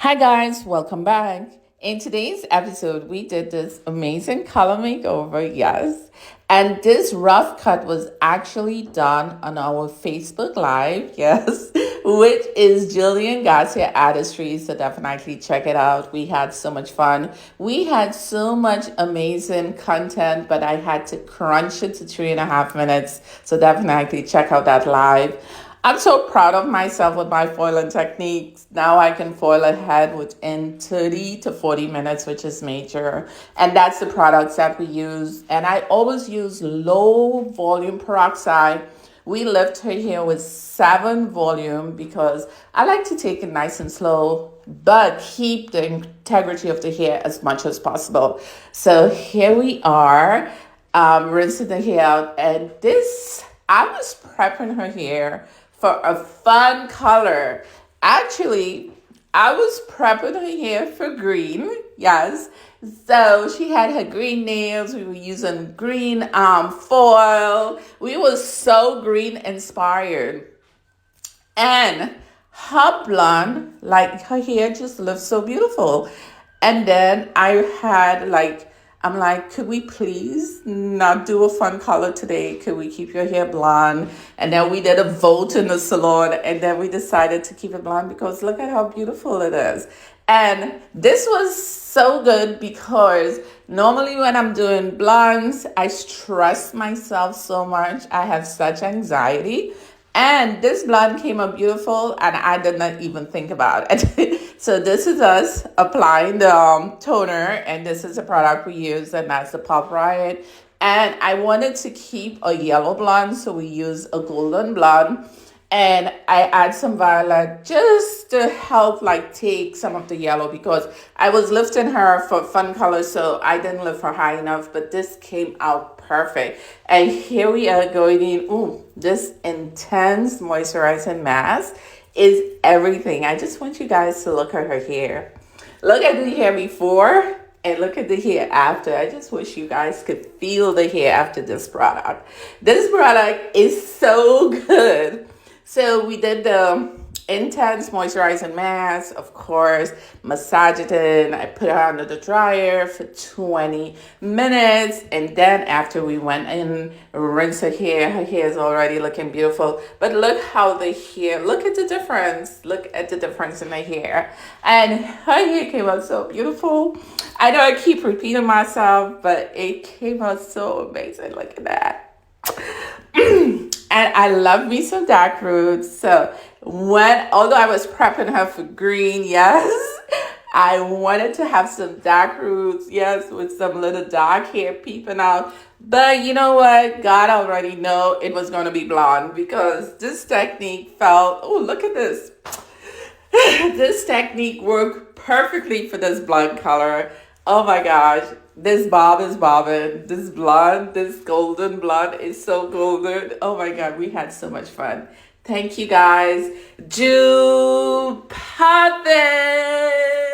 Hi guys, welcome back. In today's episode, we did this amazing color makeover, yes. And this rough cut was actually done on our Facebook Live, yes, which is Jillian Garcia Artistry. So definitely check it out. We had so much fun. We had so much amazing content, but I had to crunch it to 3.5 minutes. So definitely check out that live. I'm so proud of myself with my foiling techniques. Now I can foil a head within 30 to 40 minutes, which is major. And that's the products that we use. And I always use low volume peroxide. We lift her here with 7 volume because I like to take it nice and slow, but keep the integrity of the hair as much as possible. So here we are, rinsing the hair out. And I was prepping her hair for a fun color. Actually, I was prepping her hair for green. Yes. So she had her green nails. We were using green foil. We were so green inspired. And her blonde, like her hair just looked so beautiful. And then I'm like, could we please not do a fun color today? Could we keep your hair blonde? And then we did a vote in the salon, and then we decided to keep it blonde because look at how beautiful it is. And this was so good because normally when I'm doing blondes, I stress myself so much. I have such anxiety. And this blonde came out beautiful, and I did not even think about it. So this is us applying the toner, and this is the product we use, and that's the Pop Riot. And I wanted to keep a yellow blonde, so we use a golden blonde. And I add some violet just to help like take some of the yellow because I was lifting her for fun color, so I didn't lift her high enough, but this came out perfect. And here we are going in. Ooh, this intense moisturizing mask is everything. I just want you guys to look at her hair. Look at the hair before and look at the hair after. I just wish you guys could feel the hair after this product. This product is so good. So we did the intense moisturizing mask, of course, massage it in. I put her under the dryer for 20 minutes. And then after we went in, rinse her hair is already looking beautiful. But look how the hair, look at the difference. Look at the difference in the hair. And her hair came out so beautiful. I know I keep repeating myself, but it came out so amazing. Look at that. And I love me some dark roots. So although I was prepping her for green, yes, I wanted to have some dark roots, yes, with some little dark hair peeping out. But you know what? God already know it was going to be blonde because this technique look at this. This technique worked perfectly for this blonde color. Oh my gosh. This bob is bobbing. This blonde, this golden blonde is so golden. Oh my God, we had so much fun. Thank you guys. Do pop it.